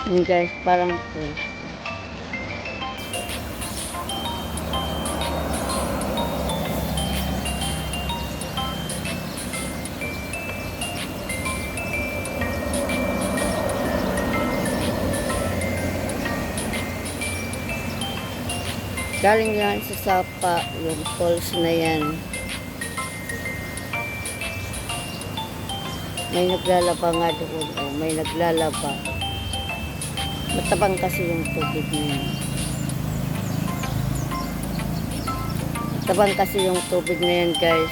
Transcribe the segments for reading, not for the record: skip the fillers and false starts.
Yun guys, parang pool. Galing yan sa Sapa, yung falls na yan. May naglalaba nga doon, oh, may naglalaba. Matabang kasi yung tubig niya. Matabang kasi yung tubig na yan, guys.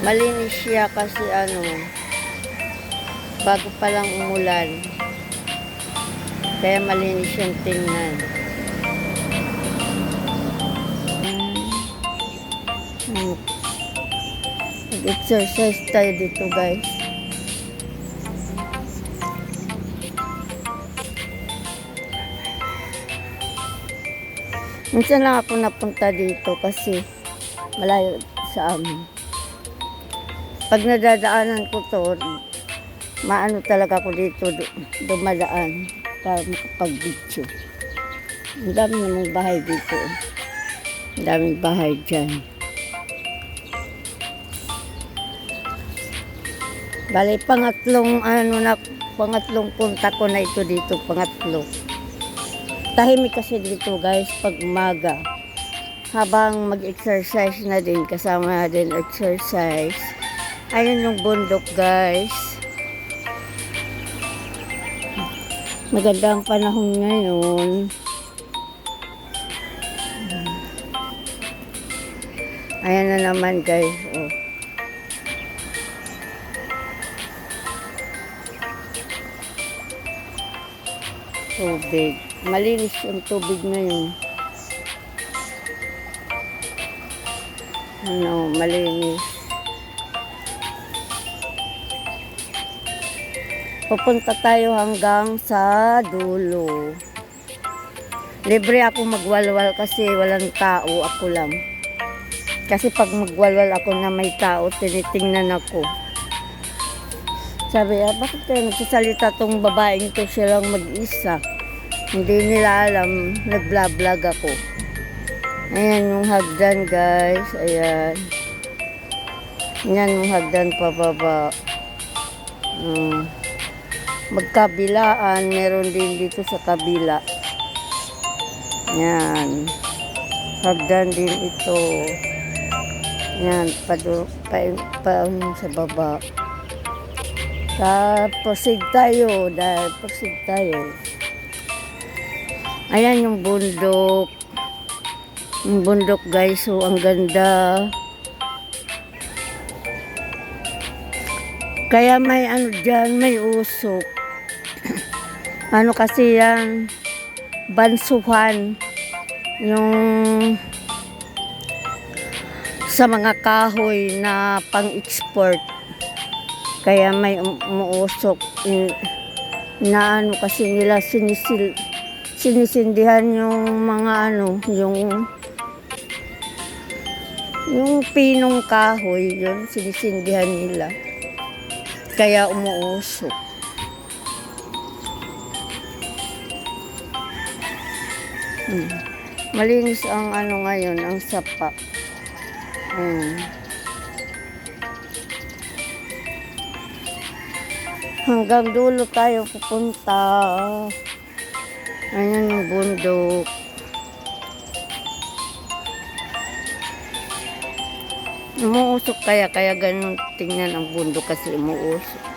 Malinis siya kasi bago pa lang umulan. Kaya malinis yung tingnan. Mag-exercise tayo dito, guys. Minsan lang ako napunta dito kasi malayo sa amin. Pag nadadaanan ko to, maano talaga ako dito dumadaan para makapag-video. Ang dami namang bahay dito. Ang daming bahay dyan. Bali, pangatlong punta ko na ito dito, pangatlo. Tahimik kasi dito, guys, pag umaga. Habang mag-exercise na din, kasama na din exercise. Ayun yung bundok, guys. Maganda ang panahon ngayon. Ayan na naman, guys. Oh. Tubig. Malinis yung tubig ngayon. Malinis. Pupunta tayo hanggang sa dulo. Libre ako magwalwal kasi walang tao, ako lang. Kasi pag magwalwal ako na may tao, tinitingnan ako. Sabi, bakit kayo nagsasalita tong babaeng to, siya lang mag-isa? Hindi nila alam, nag-vlog ako. Ayan yung hagdan, guys. Ayan. Ayan yung hagdan pababa. Magkabilaan, meron din dito sa kabila. Yan. Hagdan din ito. Yan, pa sa baba. Pasig tayo, pasig tayo. Ayan yung bundok. Yung bundok, guys, so ang ganda. Kaya may dyan, may usok. Kasi yan, bansuhan. Yung sa mga kahoy na pang-export. Kaya may umuusok. Na kasi nila sinisindihan yung mga yung pinong kahoy, yun, sinisindihan nila. Kaya umuusok. Malinis ang ngayon, ang Sapa. Hanggang dulo tayo pupunta. Ayan yung bundok. Umuusok kaya ganun tingnan ang bundok kasi umuusok.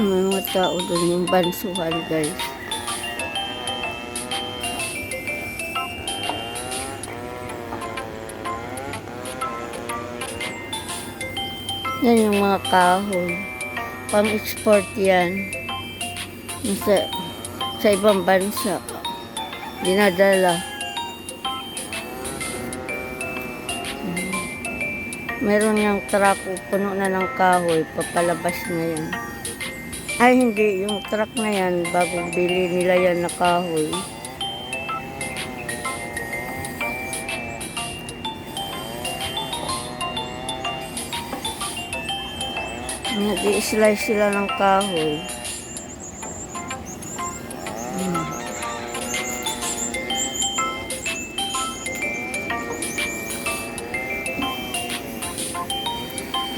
May mga tao doon yung bansuhan, guys. Yan yung mga kahoy. Pang-export yan. Sa ibang bansa. Dinadala. Meron yung truck puno na ng kahoy. Papalabas na yan. Ay hindi, yung truck na yan, bago bili nila yan na kahoy. Nag-i-slice sila ng kahoy.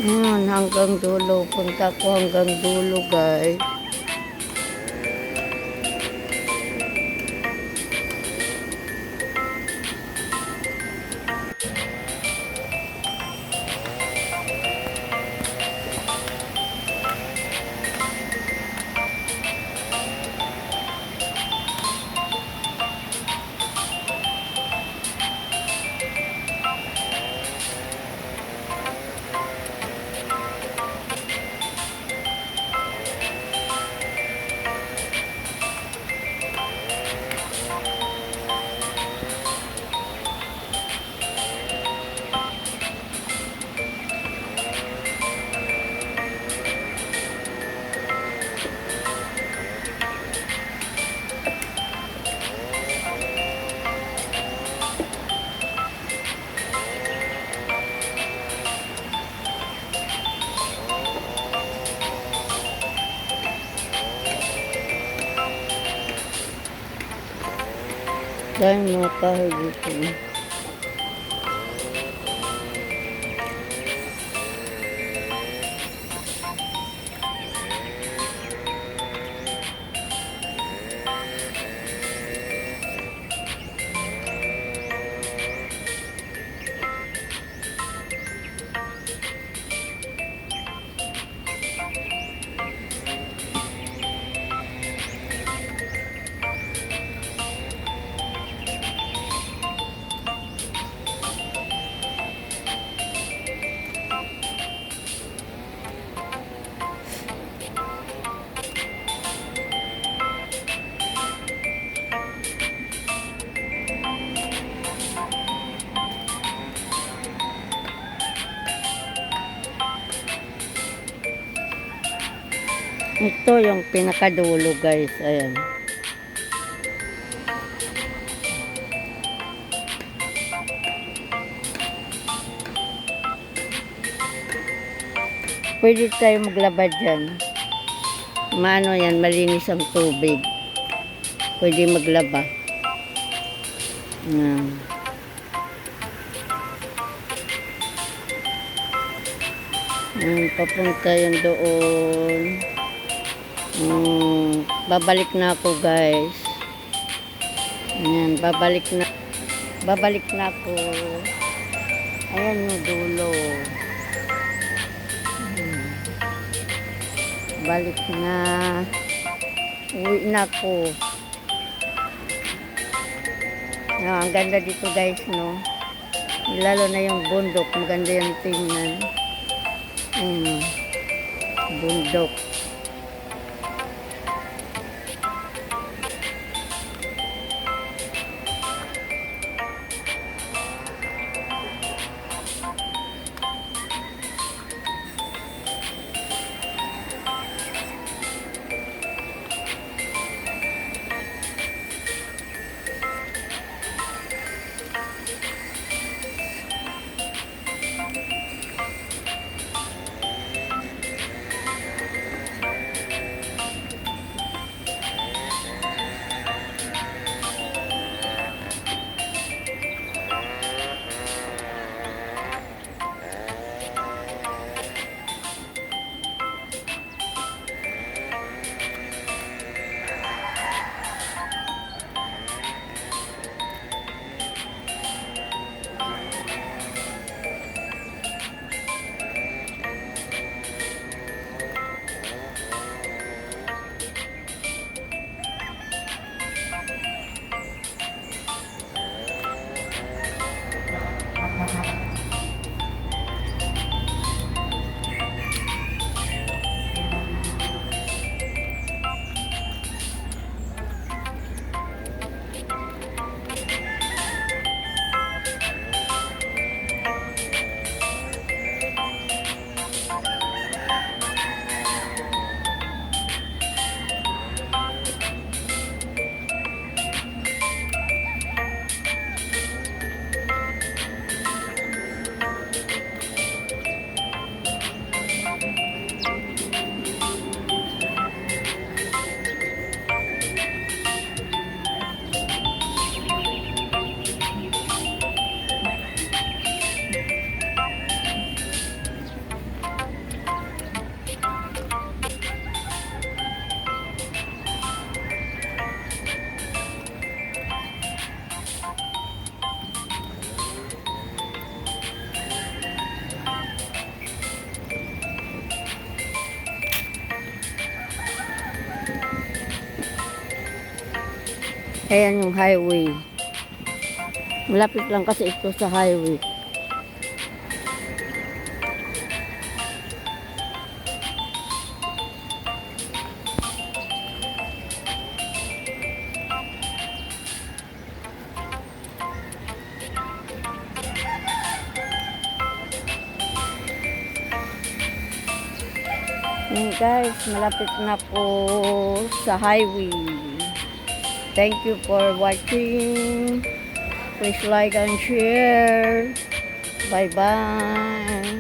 Yan, hanggang dulo. Punta ko hanggang dulo, guys. Dahil mga kahoy dito. Ito yung pinakadulo, guys. Ayan. Pwede tayo maglaba dyan. Maano yan, malinis ang tubig. Pwede maglaba. Ayan. Ayan, papunta yun doon. Babalik na ako, guys. Ayan, babalik na ako. Ayan yung dulo. Balik na. Uwi na ako. Ayan, ang ganda dito, guys, no? Lalo na yung bundok, maganda yung tingnan. Bundok. Ayan yung highway. Malapit lang kasi ito sa highway. Yun guys, malapit na po sa highway. Thank you for watching. Please like and share. Bye-bye.